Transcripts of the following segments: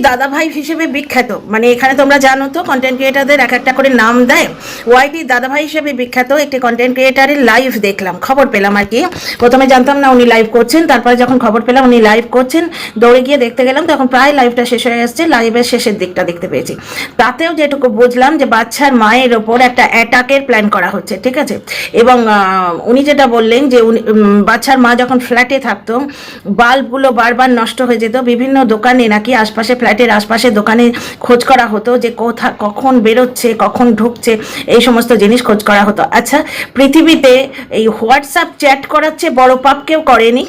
দাদা ভাই হিসেবে বিখ্যাত, মানে এখানে তোমরা জানো তো কন্টেন্ট ক্রিয়েটারদের এক একটা করে নাম দেয়। ওয়াইটি দাদা ভাই হিসেবে বিখ্যাত একটি কন্টেন্ট ক্রিয়েটারের লাইভ দেখলাম, খবর পেলাম আর কি। প্রথমে জানতাম না উনি লাইভ করছেন, তারপরে যখন খবর পেলাম উনি লাইভ করছেন, দৌড়ে গিয়ে দেখতে গেলাম, তখন প্রায় লাইভটা শেষ হয়ে আসছে, লাইভের শেষের দিকটা দেখতে পেয়েছি। তাতেও যেটুকু বুঝলাম যে বাচ্চার মায়ের ওপর একটা অ্যাটাকের প্ল্যান করা হচ্ছে, ঠিক আছে। এবং উনি যেটা বললেন যে উনি বাচ্চার মা যখন ফ্ল্যাটে থাকতো বাল্বগুলো বারবার নষ্ট হয়ে যেত, বিভিন্ন দোকানে নাকি আশপাশে ফ্ল্যাটের আশপাশে দোকানে খোঁজ করা হতো যে কখন বেরোচ্ছে কখন ঢুকছে, এই সমস্ত জিনিস খোঁজ করা হতো। আচ্ছা, পৃথিবীতে এই হোয়াটসঅ্যাপ চ্যাট করার চেয়ে বড় পাপ কেউ করেনি?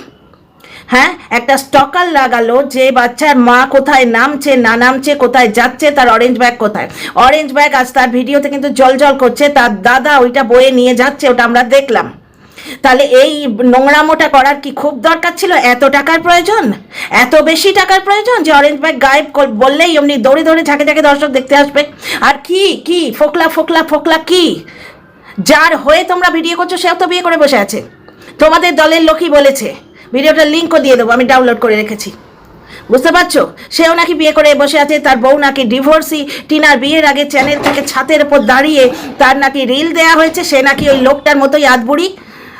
হ্যাঁ, একটা স্টকার লাগালো যে বাচ্চার মা কোথায় নামছে না নামছে, কোথায় যাচ্ছে, তার অরেঞ্জ ব্যাগ কোথায়। অরেঞ্জ ব্যাগ আজ তার ভিডিওতে কিন্তু জল জল করছে, তার দাদা ওইটা বয়ে নিয়ে যাচ্ছে, ওটা আমরা দেখলাম। তাহলে এই নোংরামোটা করার কি খুব দরকার ছিল? এত টাকার প্রয়োজন, এত বেশি টাকার প্রয়োজন যে অরেঞ্জ ব্যাগ গায়েব বললেই এমনি দৌড়ে দৌড়ে ঝাঁকে ঝাঁকে দর্শক দেখতে আসবে? আর কি কি ফোকলা ফোকলা ফোকলা কি? যার হয়ে তোমরা ভিডিও করছো সেও তো বিয়ে করে বসে আছে, তোমাদের দলের লোকই বলেছে। ভিডিওটার লিঙ্কও দিয়ে দেবো, আমি ডাউনলোড করে রেখেছি, বুঝতে পারছো? সেও নাকি বিয়ে করে বসে আছে, তার বউ নাকি ডিভোর্সি। টিনার বিয়ের আগে চ্যানেল থেকে ছাতের উপর দাঁড়িয়ে তার নাকি রিল দেয়া হয়েছে, সে নাকি ওই লোকটার মতোই আধবুড়ি,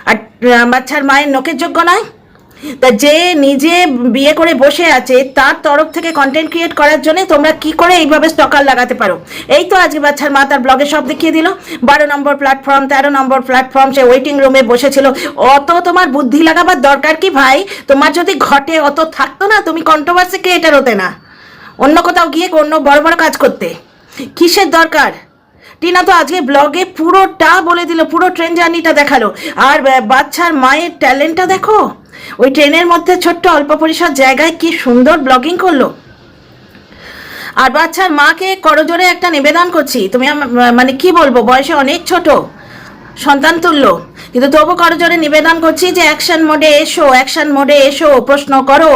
আর বাচ্চার মায়ের নোকের যোগ্য নয়। তা যে নিজে বিয়ে করে বসে আছে তার তরফ থেকে কন্টেন্ট ক্রিয়েট করার জন্য তোমরা কি করে এইভাবে স্টকার লাগাতে পারো? এই তো আজকে বাচ্চার মা তার ব্লগে সব দেখিয়ে দিল, 12 নম্বর প্ল্যাটফর্ম, 13 নম্বর প্ল্যাটফর্ম, সে ওয়েটিং রুমে বসেছিল। অত তোমার বুদ্ধি লাগাবার দরকার কি ভাই? তোমার যদি ঘটে অত থাকতো না, তুমি কন্ট্রোভার্সি ক্রিয়েটার হতে না, অন্য কোথাও গিয়ে অন্য বড় বড় কাজ করতে। কিসের দরকার? টিনা তো আজকে ব্লগে পুরোটা বলে দিল, পুরো ট্রেন জার্নিটা দেখালো। আর বাচ্চার মায়ের ট্যালেন্টটা দেখো, ওই ট্রেনের মধ্যে ছোট্ট অল্প পরিসর জায়গায় কি সুন্দর ব্লগিং করলো। আর বাচ্চার মাকে করজোরে একটা নিবেদন করছি, তুমি মানে কি বলবো, বয়সে অনেক ছোট, সন্তান তুল্য, কিন্তু তবু করজোরে নিবেদন করছি যে অ্যাকশন মোডে এসো, অ্যাকশন মোডে এসো, প্রশ্ন করো।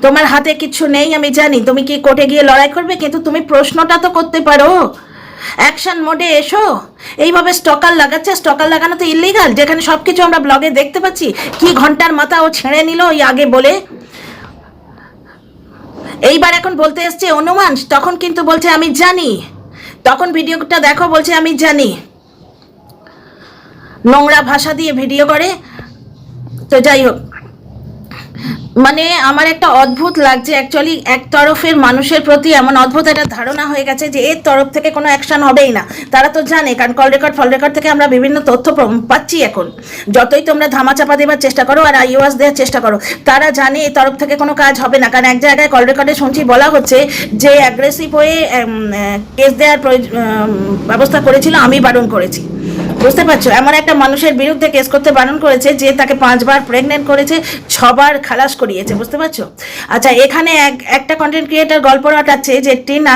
তোমার হাতে কিছু নেই আমি জানি, তুমি কি কোর্টে গিয়ে লড়াই করবে, কিন্তু তুমি প্রশ্নটা তো করতে পারো। অ্যাকশন মোডে এসো। এইভাবে স্টকার লাগাচ্ছে, স্টকার লাগানো তো ইলিগাল, যেখানে সব কিছু আমরা ব্লগে দেখতে পাচ্ছি। কি ঘন্টার মাথা ও ছেড়ে নিল ওই আগে বলে, এইবার এখন বলতে এসছে অনুমান, তখন কিন্তু বলছে আমি জানি। তখন ভিডিওটা দেখো, বলছে আমি জানি। নোংরা ভাষা দিয়ে ভিডিও করে। তো যাই হোক, মানে আমার একটা অদ্ভুত লাগছে অ্যাকচুয়ালি, এক তরফের মানুষের প্রতি এমন অদ্ভুত একটা ধারণা হয়ে গেছে যে এর তরফ থেকে কোনো অ্যাকশন হবেই না। তারা তো জানে, কারণ কল রেকর্ড ফল রেকর্ড থেকে আমরা বিভিন্ন তথ্য পাচ্ছি। এখন যতই তোমরা ধামাচাপা দেওয়ার চেষ্টা করো আর আইওয়াস দেওয়ার চেষ্টা করো, তারা জানে এই তরফ থেকে কোনো কাজ হবে না। কারণ এক জায়গায় কল রেকর্ডে শুনছি বলা হচ্ছে যে অ্যাগ্রেসিভ হয়ে কেস দেওয়ার ব্যবস্থা করেছিল, আমি বারণ করেছি। বুঝতে পারছো, এমন একটা মানুষের বিরুদ্ধে কেস করতে বারণ করেছে যে তাকে 5 বার প্রেগনেন্ট করেছে, 6 বার খালাস করিয়েছে, বুঝতে পারছো? আচ্ছা, এখানে একটা কন্টেন্ট ক্রিয়েটার গল্প রটাচ্ছে যে টিনা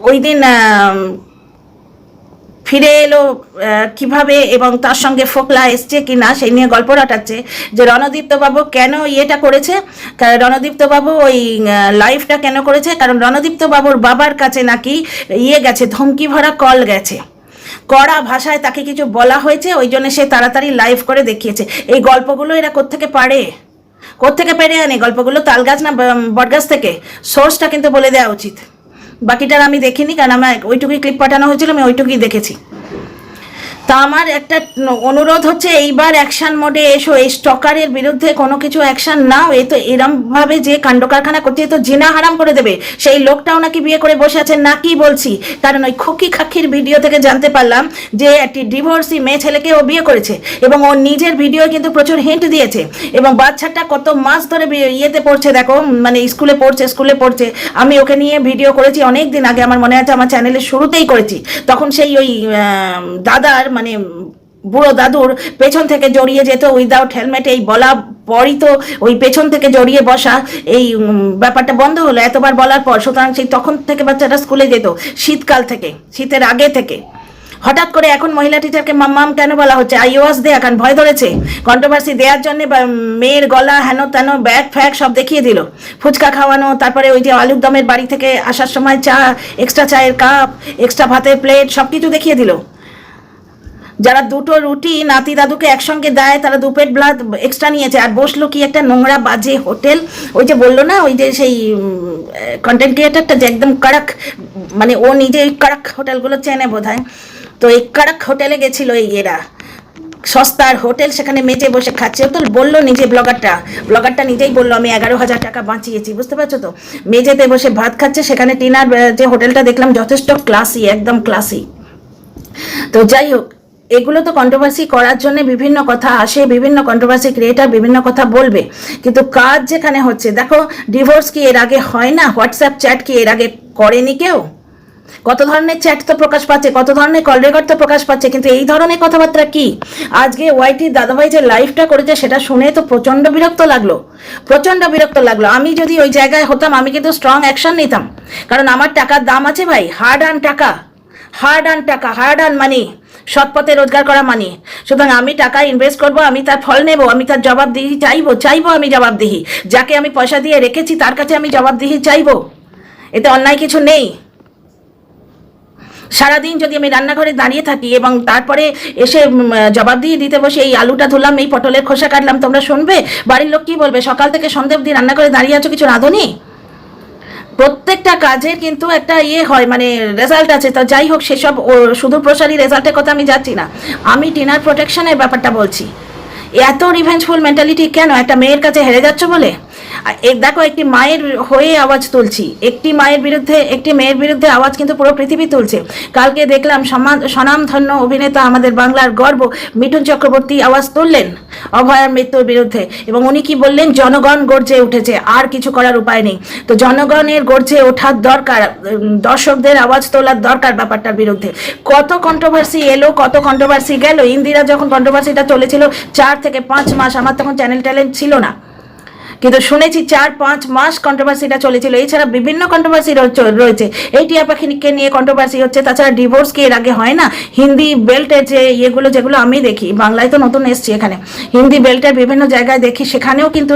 ওই দিন ফিরে এলো কিভাবে এবং তার সঙ্গে ফোকলা এসছে কি না সেই নিয়ে গল্প রটাচ্ছে যে রণদীপ্তবাবু কেন ইয়েটা করেছে, রণদীপ্তবাবু ওই লাইভটা কেন করেছে, কারণ রণদীপ্তবাবুর বাবার কাছে নাকি গেছে, ধমকি ভরা কল গেছে, কড়া ভাষায় তাকে কিছু বলা হয়েছে, ওই জন্য সে তাড়াতাড়ি লাইভ করে দেখিয়েছে। এই গল্পগুলো এরা কোত্থেকে পারে, কোত্থেকে পেরে আনে গল্পগুলো? তালগাছ না বটগাছ থেকে? সোর্সটা কিন্তু বলে দেওয়া উচিত। বাকিটার আমি দেখিনি, কারণ আমার ওইটুকুই ক্লিপ পাঠানো হয়েছিল, আমি ওইটুকুই দেখেছি। তা আমার একটা অনুরোধ হচ্ছে, এইবার অ্যাকশন মোডে এসো, এই স্টকারের বিরুদ্ধে কোনো কিছু অ্যাকশন নাও। এই তো এরমভাবে যে কাণ্ড কারখানা করছে, তো জিনা হারাম করে দেবে। সেই লোকটাও নাকি বিয়ে করে বসে আছে, না কি বলছি, কারণ ওই খুকি খাক্ষির ভিডিও থেকে জানতে পারলাম যে একটি ডিভোর্সি মেয়ে ছেলেকে ও বিয়ে করেছে, এবং ওর নিজের ভিডিও কিন্তু প্রচুর হিন্ট দিয়েছে। এবং বাচ্চাটা কত মাস ধরে ইয়েতে পড়ছে দেখো, মানে স্কুলে পড়ছে। আমি ওকে নিয়ে ভিডিও করেছি অনেক দিন আগে, আমার মনে আছে আমার চ্যানেলের শুরুতেই করেছি। তখন সেই ওই দাদার মানে বুড়ো দাদুর পেছন থেকে জড়িয়ে যেত উইদাউট হেলমেট, এই বলা পরই তো ওই পেছন থেকে জড়িয়ে বসা, এই ব্যাপারটা বন্ধ হলো এতবার বলার পর। সুতরাং সেই তখন থেকে বাচ্চাটা স্কুলে যেত, শীতকাল থেকে, শীতের আগে থেকে। হঠাৎ করে এখন মহিলা টিচারকে মাম্মাম কেন বলা হচ্ছে? আইওয়াস দেয়া, কারণ ভয় ধরেছে কন্ট্রোভার্সি দেওয়ার জন্য। মেয়ের গলা হেন তেন ব্যাগ ফ্যাগ সব দেখিয়ে দিল, ফুচকা খাওয়ানো, তারপরে ওই যে আলুর দমের বাড়ি থেকে আসার সময় চা, এক্সট্রা চায়ের কাপ, এক্সট্রা ভাতের প্লেট, সব কিছু দেখিয়ে দিল। যারা দুটো রুটি নাতি দাদুকে একসঙ্গে দেয় তারা দু প্লেট ভাত এক্সট্রা নিয়েছে, আর বসলো কি একটা নোংরা বাজে হোটেল। ওই যে বললো না, ওই যে সেই কন্টেন্ট ক্রিয়েটারটা যে একদম কড়ক, মানে ও নিজে ওই কড়ক হোটেলগুলো চেনে বোধ হয়, তো এই কড়ক হোটেলে গেছিলো এই এরা, সস্তার হোটেল, সেখানে মেজে বসে খাচ্ছে। ও তো বললো নিজে, ব্লগারটা নিজেই বললো আমি 11,000 টাকা বাঁচিয়েছি, বুঝতে পারছো তো। মেজেতে বসে ভাত খাচ্ছে, সেখানে টিনার যে হোটেলটা দেখলাম যথেষ্ট ক্লাসি, একদম ক্লাসি। তো যাই হোক, এগুলো তো কন্ট্রোভার্সি করার জন্য বিভিন্ন কথা আসে, বিভিন্ন কন্ট্রোভার্সি ক্রিয়েটার বিভিন্ন কথা বলবে, কিন্তু কাজ যেখানে হচ্ছে, দেখো ডিভোর্স কি এর আগে হয় না? হোয়াটসঅ্যাপ চ্যাট কি এর আগে করেনি কেউ? কত ধরনের চ্যাট তো প্রকাশ পাচ্ছে, কত ধরনের কল রেকর্ড তো প্রকাশ পাচ্ছে, কিন্তু এই ধরনের কথাবার্তা কি? আজকে ওয়াইটির দাদাভাই যে লাইভটা করেছে সেটা শুনে তো প্রচণ্ড বিরক্ত লাগলো। আমি যদি ওই জায়গায় হতাম আমি কিন্তু স্ট্রং অ্যাকশন নিতাম, কারণ আমার টাকার দাম আছে ভাই, হার্ড আর্ন মানি, সৎ পথে রোজগার করা মানি। সুতরাং আমি টাকা ইনভেস্ট করব, আমি তার ফল নেব, আমি তার জবাবদিহি চাইবো আমি জবাবদিহি, যাকে আমি পয়সা দিয়ে রেখেছি তার কাছে আমি জবাবদিহি চাইবো, এতে অন্যায় কিছু নেই। সারাদিন যদি আমি রান্নাঘরে দাঁড়িয়ে থাকি এবং তারপরে এসে জবাবদিহি দিতে বসে এই আলুটা ধুলাম, এই পটলের খোসা কাটলাম, তোমরা শুনবে? বাড়ির লোক কি বলবে? সকাল থেকে সন্ধ্যে অবধি রান্নাঘরে দাঁড়িয়ে আছো, কিছু রাঁধুনি? প্রত্যেকটা কাজের কিন্তু একটা হয়, মানে রেজাল্ট আছে। তো যাই হোক, সেসব শুধু প্রসারী রেজাল্টের কথা আমি যাচ্ছি না, আমি টিনার প্রোটেকশনের ব্যাপারটা বলছি। এত রিভেঞ্জফুল মেন্টালিটি কেন? একটা মেয়ের কাছে হেরে যাচ্ছ বলে? দেখো, একটি মায়ের হয়ে আওয়াজ তুলছি, একটি মেয়ের বিরুদ্ধে আওয়াজ কিন্তু পুরো পৃথিবী তুলছে। কালকে দেখলাম স্বনামধন্য অভিনেতা, আমাদের বাংলার গর্ব মিঠুন চক্রবর্তী আওয়াজ তুললেন অভয়ার মৃত্যুর বিরুদ্ধে, এবং উনি কি বললেন? জনগণ গর্জে উঠেছে, আর কিছু করার উপায় নেই। তো জনগণের গর্জে ওঠার দরকার, দর্শকদের আওয়াজ তোলার দরকার ব্যাপারটার বিরুদ্ধে। কত কন্ট্রোভার্সি এলো, কত কন্ট্রোভার্সি গেল। ইন্দিরা যখন কন্ট্রোভার্সিটা চলেছিল 4 থেকে 5 মাস, আমার তখন চ্যানেল ট্যালেন্ট ছিল না, কিন্তু শুনেছি 4-5 মাস কন্ট্রোভার্সিটা চলেছিল। এছাড়া বিভিন্ন কন্ট্রোভার্সি রয়েছে, এই টিয়া পাখিকে নিয়ে কন্ট্রোভার্সি হচ্ছে। তাছাড়া ডিভোর্স কি এর আগে হয় না? হিন্দি বেল্টের যে ইয়েগুলো, যেগুলো আমি দেখি, বাংলায় তো নতুন এসছি এখানে, হিন্দি বেল্টের বিভিন্ন জায়গায় দেখি, সেখানেও কিন্তু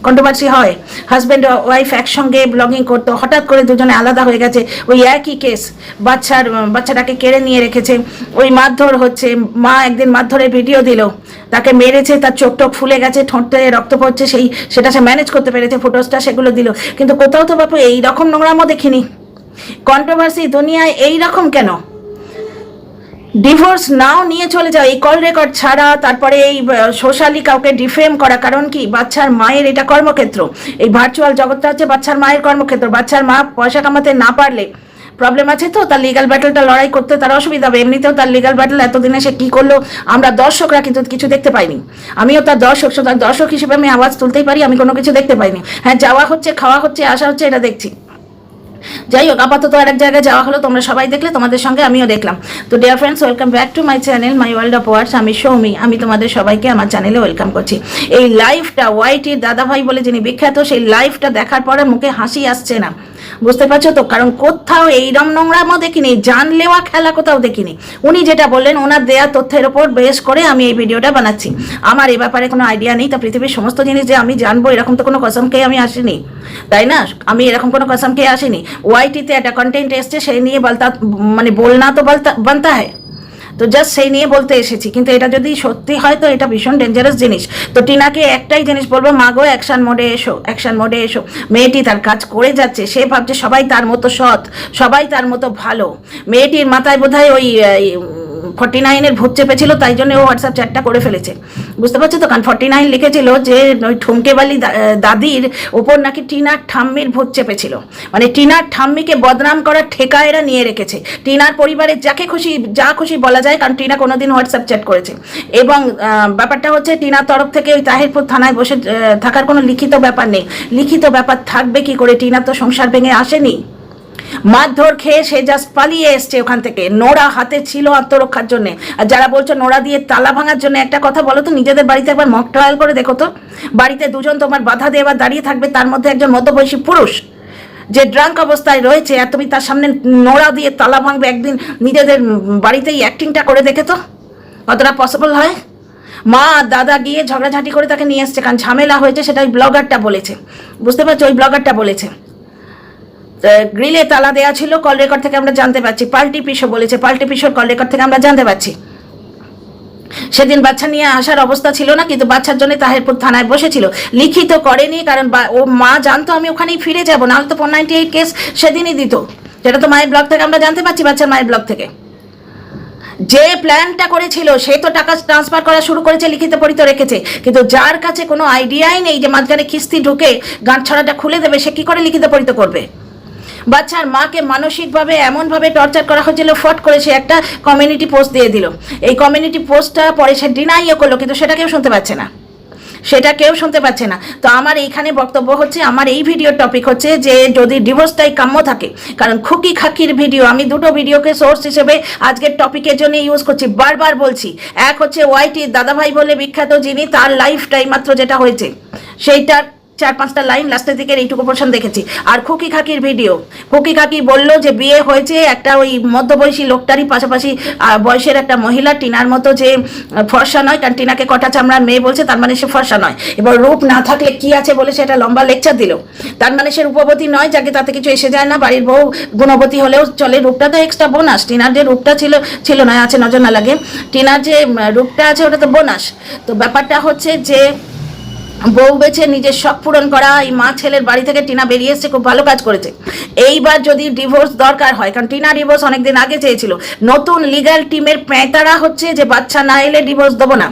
কন্ট্রোভার্সি হয়। হাজব্যান্ড ওয়াইফ একসঙ্গে ব্লগিং করতো, হঠাৎ করে দুজনে আলাদা হয়ে গেছে, ওই একই কেস, বাচ্চাটাকে কেড়ে নিয়ে রেখেছে, ওই মারধর হচ্ছে। মা একদিন মারধরের ভিডিও দিল, তাকে মেরেছে, তার চোখ টোক ফুলে গেছে, ঠোঁটে রক্ত পড়ছে, সেটা সে ম্যানেজ করতে পেরেছে, ফুটেজটা সেগুলো দিল। কিন্তু কোথাও তো বাপু এইরকম নোংরামও দেখিনি। কন্ট্রোভার্সি দুনিয়ায় এইরকম কেন? ডিভোর্স নাও নিয়ে চলে যাও, এই কল রেকর্ড ছাড়া, তারপরে এই সোশ্যালি কাউকে ডিফেম করা, কারণ কি? বাচ্চার মায়ের এটা কর্মক্ষেত্র, এই ভার্চুয়াল জগৎটা হচ্ছে বাচ্চার মায়ের কর্মক্ষেত্র। বাচ্চার মা পয়সা কামাতে না পারলে প্রবলেম আছে, তো তার লিগাল ব্যাটেলটা লড়াই করতে তার অসুবিধা হবে। এমনিতেও তার লিগাল ব্যাটেল এতদিনে সে কী করলো আমরা দর্শকরা কিন্তু কিছু দেখতে পাইনি। আমিও তার দর্শক, সুতরাং দর্শক হিসেবে আমি আওয়াজ তুলতেই পারি, আমি কোনো কিছু দেখতে পাইনি। হ্যাঁ, যাওয়া হচ্ছে, খাওয়া হচ্ছে, আসা হচ্ছে, এটা দেখছি। যাই হোক, আপাতত আরেক জায়গায় যাওয়া হলো, তোমরা সবাই দেখলে, তোমাদের সঙ্গে আমিও দেখলাম। তো dear friends, welcome back to my channel, my world of words. আমি সৌমি, আমি তোমাদের সবাইকে আমার চ্যানেলে ওয়েলকাম করছি। এই লাইভটা ওয়াইটির দাদাভাই বলে যিনি বিখ্যাত, সেই লাইভটা দেখার পরে মুখে হাসি আসছে না, বুঝতে পারছো তো? কারণ কোথাও এইরকম নোংরামও দেখিনি, জানলেওয়া খেলা কোথাও দেখিনি। উনি যেটা বললেন, ওনার দেয়া তথ্যের ওপর বেস করে আমি এই ভিডিওটা বানাচ্ছি। আমার এই ব্যাপারে কোনো আইডিয়া নেই, তা পৃথিবীর সমস্ত জিনিস যে আমি জানবো এরকম তো কোনো কসম খেয়ে আমি আসিনি, তাই না? আমি এরকম কোনো কসম খেয়ে আসিনি। ওয়াইটিতে একটা কন্টেন্ট এসছে, সেই নিয়ে বলনা তো বানতা হয়, তো জাস্ট সেই নিয়ে বলতে এসেছি। কিন্তু এটা যদি সত্যি হয় তো এটা ভীষণ ডেঞ্জারাস জিনিস। তো টিনাকে একটাই জিনিস বলবো, মাগো অ্যাকশন মোডে এসো। মেয়েটি তার কাজ করে যাচ্ছে, সে ভাবছে সবাই তার মতো সৎ, সবাই তার মতো ভালো। মেয়েটির মাথায় বোধহয় ওই 49-এর ভূত চেপেছিল, তাই জন্য ও হোয়াটসঅ্যাপ চ্যাটটা করে ফেলেছে, বুঝতে পারছো তো? কারণ 49 লিখেছিল যে ওই ঠুমকেবালি দাদির ওপর নাকি টিনার ঠাম্মির ভূত চেপেছিল, মানে টিনার ঠাম্মিকে বদনাম করার ঠেকা এরা নিয়ে রেখেছে। টিনার পরিবারের যা খুশি বলা যায়, কারণ টিনা কোনোদিন হোয়াটসঅ্যাপ চ্যাট করেছে। এবং ব্যাপারটা হচ্ছে, টিনার তরফ থেকে ওই তাহিরপুর থানায় বসে থাকার কোনো লিখিত ব্যাপার নেই। লিখিত ব্যাপার থাকবে কি করে? টিনার তো সংসার ভেঙে আসেনি, মারধর খেয়ে সে জাস্ট পালিয়ে এসছে ওখান থেকে। নোড়া হাতে ছিল আত্মরক্ষার জন্য। আর যারা বলছো নোড়া দিয়ে তালা ভাঙার জন্য, একটা কথা বলো তো, নিজেদের বাড়িতে একবার মক ট্রায়াল করে দেখো তো। বাড়িতে দুজন তোমার বাধা দিয়ে এবার দাঁড়িয়ে থাকবে, তার মধ্যে একজন মধ্যবয়সী পুরুষ যে ড্রাঙ্ক অবস্থায় রয়েছে, আর তুমি তার সামনে নোড়া দিয়ে তালা ভাঙবে। একদিন নিজেদের বাড়িতেই অ্যাক্টিংটা করে দেখে তো কতটা পসিবল হয়। মা দাদা গিয়ে ঝগড়াঝাঁটি করে তাকে নিয়ে এসছে, কারণ ঝামেলা হয়েছে, সেটা ওই ব্লগারটা বলেছে, বুঝতে পারছো? ওই ব্লগারটা বলেছে। গ্রিলে তালা দেওয়া ছিল, কল রেকর্ড থেকে আমরা জানতে পারছি। পাল্টি পিসো বলেছে, পাল্টি পিসোর কল রেকর্ড থেকে আমরা জানতে পারছি। সেদিন বাচ্চা নিয়ে আসার অবস্থা ছিল না, কিন্তু বাচ্চার জন্য তাহিরপুর থানায় বসেছিল, লিখিত করেনি, কারণ ও মা জানতো আমি ওখানেই ফিরে যাবো, নাহলে তো 498 কেস সেদিনই দিত। সেটা তো মায়ের ব্লগ থেকে আমরা জানতে পারছি, বাচ্চার মায়ের ব্লগ থেকে। যে প্ল্যানটা করেছিল সে তো টাকা ট্রান্সফার করা শুরু করেছে, লিখিত পরিত রেখেছে, কিন্তু যার কাছে কোনো আইডিয়াই নেই যে মাঝখানে কিস্তি ঢুকে গাঁট ছড়াটা খুলে দেবে, সে কি করে লিখিত পরিত করবে? বাচ্চার মাকে মানসিকভাবে এমনভাবে টর্চার করা হয়েছিল, ফট করে সে একটা কমিউনিটি পোস্ট দিয়ে দিল। এই কমিউনিটি পোস্টটা পরে সে ডিনাইও করলো, কিন্তু সেটা কেউ শুনতে পাচ্ছে না, সেটা কেউ শুনতে পাচ্ছে না। তো আমার এইখানে বক্তব্য হচ্ছে, আমার এই ভিডিওর টপিক হচ্ছে যে যদি ডিভোর্সটাই কাম্য থাকে, কারণ খুকি খাকির ভিডিও, আমি দুটো ভিডিওকে সোর্স হিসেবে আজকের টপিকের জন্য ইউজ করছি, বারবার বলছি। এক হচ্ছে ওয়াইটি দাদাভাই বলে বিখ্যাত যিনি, তার লাইফটাই মাত্র যেটা হয়েছে সেইটার 4-5টা লাইন লাস্টের দিকের এইটুকু পোর্শন দেখেছি। আর খুকি খাকির ভিডিও, খুকি খাকি বলল যে বিয়ে হয়েছে একটা ওই মধ্যবয়সী লোকটারই পাশাপাশি বয়সের একটা মহিলা, টিনার মতো যে ফর্সা নয়, কারণ টিনাকে কটা চামড়ার মেয়ে বলছে, তার মানে সে ফর্সা নয়। এবার রূপ না থাকলে কি আছে বলে সেটা লম্বা লেকচার দিল, তার মানে সে রূপবতী নয়, যাকে তাতে কিছু এসে যায় না, বাড়ির বউ গুণবতী হলেও চলে, রূপটা তো এক্সট্রা বোনাস। টিনার যে রূপটা ছিল না, আছে, নজর না লাগে, টিনার যে রূপটা আছে ওটা তো বোনাস। তো ব্যাপারটা হচ্ছে যে বউ বেছে নিজের শখ পূরণ করা, এই মা ছেলের বাড়ি থেকে টিনা বেরিয়ে এসছে, খুব ভালো কাজ করেছে। এইবার যদি ডিভোর্স দরকার হয়, কারণ টিনা ডিভোর্স অনেকদিন আগে চেয়েছিল, নতুন লিগ্যাল টিমের পেঁতারা হচ্ছে যে বাচ্চা না এলে ডিভোর্স দেবো না,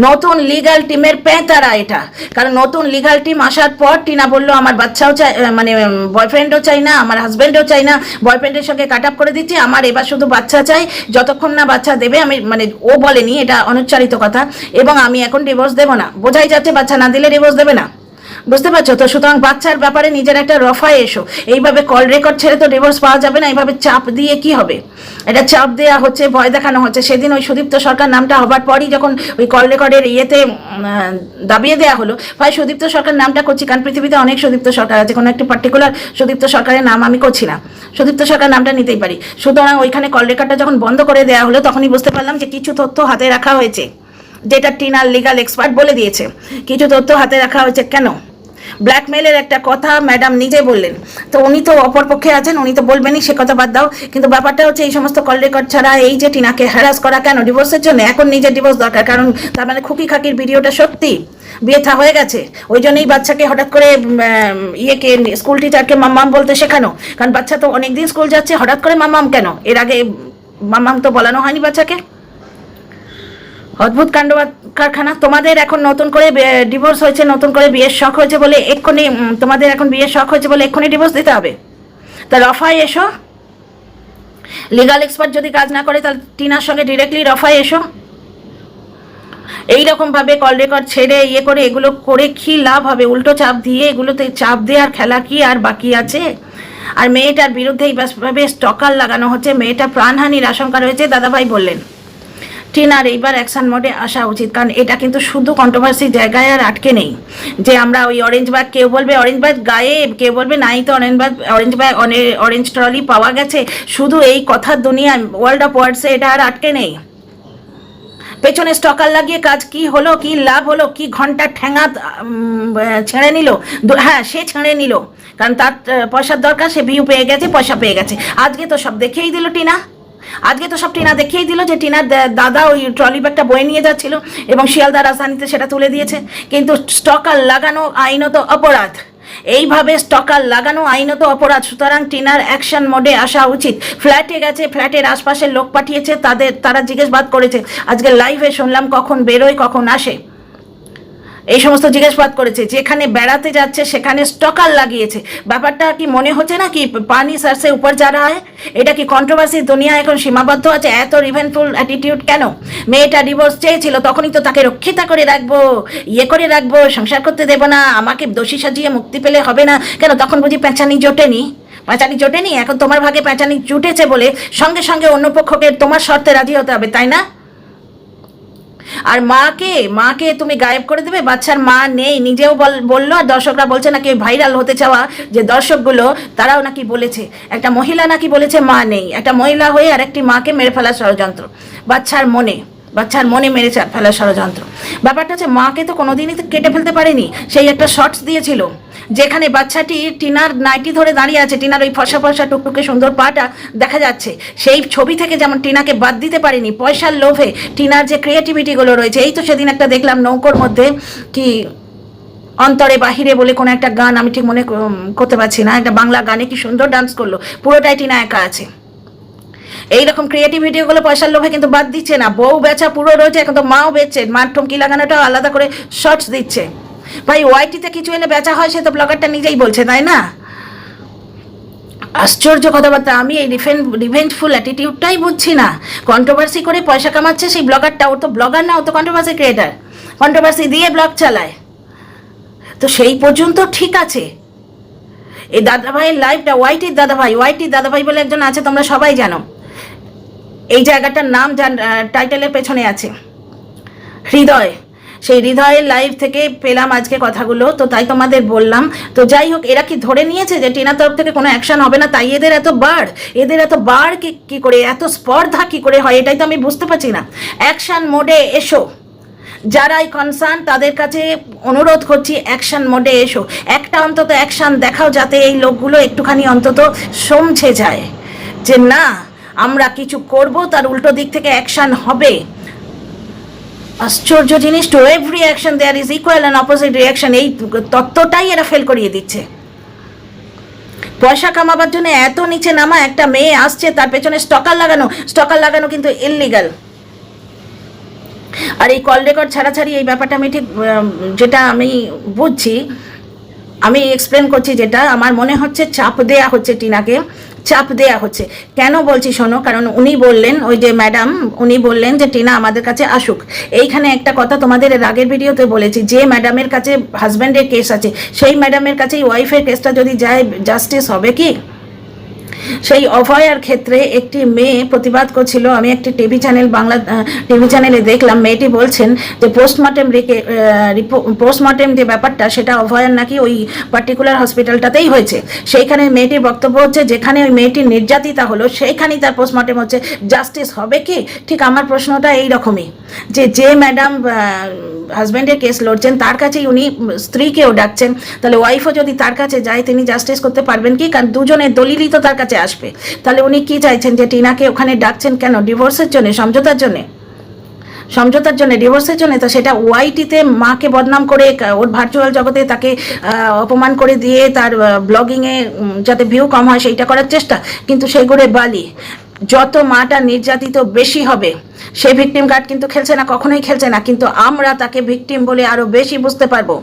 নতুন লিগ্যাল টিমের পেঁতারা এটা। কারণ নতুন লিগ্যাল টিম আসার পর টিনা বললো আমার বাচ্চাও চাই, মানে বয়ফ্রেন্ডও চাই না, আমার হাজব্যান্ডও চাই না, বয়ফ্রেন্ডের সঙ্গে কাট আপ করে দিচ্ছি, আমার এবার শুধু বাচ্চা চাই, যতক্ষণ না বাচ্চা দেবে আমি, মানে ও বলেনি, এটা অনুচ্চারিত কথা, এবং আমি এখন ডিভোর্স দেবো না। বোঝাই যাচ্ছে বাচ্চা না দিলে ডিভোর্স দেবে না, বুঝতে পারছো তো? সুতরাং বাচ্চার ব্যাপারে নিজের একটা রফায় এসো। এইভাবে কল রেকর্ড ছেড়ে তো ডিভোর্স পাওয়া যাবে না, এইভাবে চাপ দিয়ে কি হবে? এটা চাপ দেওয়া হচ্ছে, ভয় দেখানো হচ্ছে। সেদিন ওই সুদীপ্ত সরকার নামটা হবার পরই যখন ওই কল রেকর্ডের ইয়েতে দাবিয়ে দেওয়া হলো, ভাই সুদীপ্ত সরকার নামটা করছি, কারণ পৃথিবীতে অনেক সুদীপ্ত সরকার আছে, কোনো একটি পার্টিকুলার সুদীপ্ত সরকারের নাম আমি করছি না, সুদীপ্ত সরকার নামটা নিতেই পারি। সুতরাং ওইখানে কল রেকর্ডটা যখন বন্ধ করে দেওয়া হলো, তখনই বুঝতে পারলাম যে কিছু তথ্য হাতে রাখা হয়েছে, যেটা টিনার লিগাল এক্সপার্ট বলে দিয়েছে, কিছু তথ্য হাতে রাখা হয়েছে। কেন? ব্ল্যাকমেলের একটা কথা ম্যাডাম নিজে বললেন, তো উনি তো অপরপক্ষে আছেন, উনি তো বলবেনই, সে কথা বাদ দাও। কিন্তু ব্যাপারটা হচ্ছে এই সমস্ত কল রেকর্ড ছাড়া এই যে টিনাকে হ্যারাস করা, কেন? ডিভোর্সের জন্য। এখন নিজের ডিভোর্স দরকার, কারণ তার মানে খুকি খাকির ভিডিওটা সত্যি, বিয়ে থা হয়ে গেছে। ওই জন্যই বাচ্চাকে হঠাৎ করে ইয়েকে স্কুল টিচারকে মাম্মাম বলতে শেখানো, কারণ বাচ্চা তো অনেকদিন স্কুল যাচ্ছে, হঠাৎ করে মাম্মাম কেন? এর আগে মাম্মাম তো বলানো হয়নি বাচ্চাকে। অদ্ভুত কাণ্ড কারখানা। তোমাদের এখন নতুন করে ডিভোর্স হয়েছে, নতুন করে বিয়ের শখ হয়েছে বলে এক্ষুনি, তোমাদের এখন বিয়ের শখ হয়েছে বলে এক্ষুনি ডিভোর্স দিতে হবে? তা রফায় এসো, লিগাল এক্সপার্ট যদি কাজ না করে তাহলে টিনার সঙ্গে ডিরেক্টলি রফায় এসো। এইরকমভাবে কল রেকর্ড ছেড়ে ইয়ে করে এগুলো করে কি লাভ হবে? উল্টো চাপ দিয়ে, এগুলোতে চাপ দেওয়ার খেলা কি আর বাকি আছে? আর মেয়েটার বিরুদ্ধে এইভাবে স্টকার লাগানো হচ্ছে, মেয়েটা প্রাণহানির আশঙ্কা রয়েছে, দাদাভাই বললেন। টিনার এইবার অ্যাকশন মোডে আসা উচিত, কারণ এটা কিন্তু শুধু কন্ট্রোভার্সি জায়গায় আর আটকে নেই যে আমরা ওই অরেঞ্জ ব্যাগ, কেউ বলবে অরেঞ্জ ব্যাগ গায়েব, কেউ বলবে নাই তো অরেঞ্জ ট্রলি পাওয়া গেছে, শুধু এই কথার দুনিয়া, ওয়ার্ল্ড অফ ওয়ার্ডসে এটা আর আটকে নেই। পেছনে স্টকার লাগিয়ে কাজ কি হলো, কি লাভ হলো, কি ঘন্টা ঠ্যাঙা ছেড়ে নিল? হ্যাঁ, সে ছেড়ে নিল, কারণ তার পয়সার দরকার, সে ভিউ পেয়ে গেছে, পয়সা পেয়ে গেছে। আজকে তো সব দেখেই দিল টিনা, আজকে তো সব টিনা দেখিয়ে দিল যে টিনার দাদা ওই ট্রলি ব্যাগটা বয়ে নিয়ে যাচ্ছিল এবং শিয়ালদা রাজধানীতে সেটা তুলে দিয়েছে। কিন্তু স্টকার লাগানো আইনত অপরাধ, এইভাবে স্টকার লাগানো আইনত অপরাধ। সুতরাং টিনার অ্যাকশন মোডে আসা উচিত। ফ্ল্যাটে গেছে, ফ্ল্যাটের আশপাশের লোক পাঠিয়েছে, তারা জিজ্ঞাসাবাদ করেছে। আজকে লাইভে শুনলাম কখন বেরোয় কখন আসে, এই সমস্ত জিজ্ঞাসাবাদ করেছে। যেখানে বেড়াতে যাচ্ছে সেখানে স্টকার লাগিয়েছে। ব্যাপারটা কি মনে হচ্ছে না কি পানি সারসে উপর যা রা হয়? এটা কি কন্ট্রোভার্সির দুনিয়া এখন সীমাবদ্ধ আছে? এত রিভেন্টফুল অ্যাটিটিউড কেন? মেয়েটা ডিভোর্স চেয়েছিল, তখনই তো তাকে রক্ষিতা করে রাখবো, ইয়ে করে রাখবো, সংসার করতে দেবো না, আমাকে দোষী সাজিয়ে মুক্তি পেলে হবে না কেন? তখন বুঝি পেঁচানি জোটেনি? পেঁচানি জোটেনি, এখন তোমার ভাগে পেঁচানি জুটেছে বলে সঙ্গে সঙ্গে অন্য পক্ষকে তোমার শর্তে রাজি হতে হবে, তাই না? আর মাকে তুমি গায়েব করে দেবে? বাচ্চার মা নেই, নিজেও বললো, আর দর্শকরা বলছে নাকি ভাইরাল হতে চাওয়া যে দর্শকগুলো, তারাও নাকি বলেছে, একটা মহিলা নাকি বলেছে মা নেই, একটা মহিলা হয়ে আর একটি মাকে মেরে ফেলার ষড়যন্ত্র বাচ্চার মনে। বাচ্চার মনে মেরে ফেলার ষড়যন্ত্র। ব্যাপারটা হচ্ছে মাকে তো কোনোদিনই তো কেটে ফেলতে পারেনি, সেই একটা শর্টস দিয়েছিল যেখানে বাচ্চাটি টিনার নাইটি ধরে দাঁড়িয়ে আছে, টিনার ওই ফসা ফসা টুকটুকে সুন্দর পাটা দেখা যাচ্ছে। সেই ছবি থেকে যেমন টিনাকে বাদ দিতে পারেনি, পয়সার লোভে টিনার যে ক্রিয়েটিভিটিগুলো রয়েছে। এই তো সেদিন একটা দেখলাম নৌকোর মধ্যে কি অন্তরে বাহিরে বলে কোনো একটা গান, আমি ঠিক মনে করতে পারছি না, একটা বাংলা গানে কি সুন্দর ডান্স করলো, পুরোটাই টিনা একা আছে। এইরকম ক্রিয়েটিভিটিগুলো পয়সার লোভে কিন্তু বাদ দিচ্ছে না। বউ বেচা পুরো রয়েছে, এখন তো মাও বেচছে, মার ঠমকি লাগানোটাও আলাদা করে শর্টস দিচ্ছে। ভাই ওয়াইটিতে কিছু এলে বেচা হয়, সে তো ব্লগারটা নিজেই বলছে, তাই না? আশ্চর্য কথাবার্তা। আমি এই রিভেঞ্জফুল অ্যাটিটিউডটাই বুঝছি না। কন্ট্রোভার্সি করে পয়সা কামাচ্ছে সেই ব্লগারটা, ও তো ব্লগার না, ও তো কন্ট্রোভার্সি ক্রিয়েটার, কন্ট্রোভার্সি দিয়ে ব্লগ চালায়। তো সেই পর্যন্ত ঠিক আছে। এই দাদাভাইয়ের লাইভটা, ওয়াইটির দাদাভাই বলে একজন আছে, তোমরা সবাই জানো। এই জায়গাটার নাম টাইটেলের পেছনে আছে হৃদয়। সেই হৃদয়ের লাইভ থেকে পেলাম আজকে কথাগুলো, তো তাই তোমাদের বললাম। তো যাই হোক, এরা কি ধরে নিয়েছে যে টিনার তরফ থেকে কোনো অ্যাকশন হবে না, তাই এদের এত বার কি করে, এত স্পর্ধা কি করে হয়, এটাই তো আমি বুঝতে পারছি না। অ্যাকশন মোডে এসো, যারাই কনসার্ন তাদের কাছে অনুরোধ করছি, অ্যাকশন মোডে এসো। একটা অন্তত অ্যাকশন দেখাও, যাতে এই লোকগুলো একটুখানি অন্তত সমঝে যায় যে না, আমরা কিছু করব, তার উল্টো দিক থেকে অ্যাকশন হবে। আশ্চর্য জিনিস, to every action there is equal and opposite reaction. এই তত্ত্বটাই এরা ফেল করিয়ে দিচ্ছে। পয়সা কামাবার জন্য এত নিচে নামা একটা মেয়ে আসছে, তার পেছনে স্টকার লাগানো কিন্তু ইললিগাল। আর এই কল রেকর্ড ছাড়াছাড়ি এই ব্যাপারটা আমি ঠিক, যেটা আমি বুঝছি, আমি এক্সপ্লেন করছি, যেটা আমার মনে হচ্ছে চাপ দেয়া হচ্ছে টিনাকে, চাপ দেয়া হচ্ছে। কেন বলছি শোনো, কারণ উনি বললেন, ওই যে ম্যাডাম, উনি বললেন যে টিনা আমাদের কাছে আসুক। এইখানে একটা কথা তোমাদের এর আগের ভিডিওতে বলেছি, যে ম্যাডামের কাছে হাজব্যান্ডের কেস আছে, সেই ম্যাডামের কাছে ওয়াইফের কেসটা যদি যায়, জাস্টিস হবে কি? সেই অভয়ার ক্ষেত্রে একটি মেয়ে প্রতিবাদ করছিল, আমি একটি বাংলা টিভি চ্যানেলে দেখলাম, মেয়েটি বলছেন যে পোস্টমর্টেম যে ব্যাপারটা, সেটা অভয়ার নাকি ওই পার্টিকুলার হসপিটালটাতেই হয়েছে। সেইখানে মেয়েটির বক্তব্য হচ্ছে, যেখানে ওই মেয়েটি নির্যাতিতা হলো সেইখানেই তার পোস্টমর্টেম হচ্ছে, জাস্টিস হবে কি? ঠিক আমার প্রশ্নটা এই রকমই, যে ম্যাডাম হাজব্যান্ডের কেস লড়ছেন, তার কাছেই উনি স্ত্রীকেও ডাকছেন, তাহলে ওয়াইফও যদি তার কাছে যায়, তিনি জাস্টিস করতে পারবেন কি? কারণ দুজনের দলিলই তো তার কাছে আসবে। তাহলে উনি কি চাইছেন, যে টিনাকে ওখানে ডাকছেন কেন? ডিভোর্সের জন্য, সমঝোতার জন্য, ডিভোর্সের জন্য। তো সেটা ওয়াইটিতে মাকে বদনাম করে, ওর ভার্চুয়াল জগতে তাকে অপমান করে দিয়ে, তার ব্লগিংয়ে যাতে ভিউ কম হয় সেইটা করার চেষ্টা, কিন্তু সেগুলো বালি। যত মাটা নির্যাতিত বেশি হবে, সে ভিকটিম কার্ড কিন্তু কখনোই খেলছে না, কিন্তু আমরা তাকে ভিকটিম বলে আরো বেশি বুঝতে পারবো।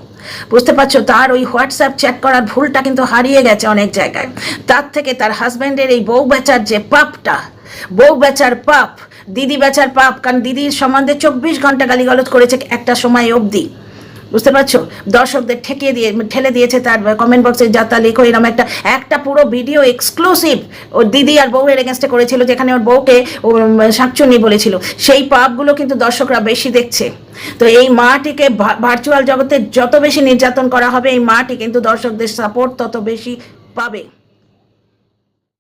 বুঝতে পারছো? তার ওই হোয়াটসঅ্যাপ চ্যাট করার ভুলটা কিন্তু হারিয়ে গেছে অনেক জায়গায়। তার থেকে তার হাজব্যান্ডের এই বউ বেচার যে পাপটা, বউ বেচার পাপ, দিদি বেচার পাপ, কারণ দিদির সম্বন্ধে 24 ঘন্টা গালিগালাজ করেছে একটা সময় অবধি। বুঝতে পারছো? দর্শকদের ঠেলে দিয়েছে তার কমেন্ট বক্সে, যাতা লেখো, এরকম একটা পুরো ভিডিও এক্সক্লুসিভ ওর দিদি আর বউয়ের এগেনস্টে করেছিল, যেখানে ওর বউকে শাকচুন্নি বলেছিল। সেই পাপগুলো কিন্তু দর্শকরা বেশি দেখছে। তো এই মাটিকে ভার্চুয়াল জগতে যত বেশি নির্যাতন করা হবে, এই মাটি কিন্তু দর্শকদের সাপোর্ট তত বেশি পাবে।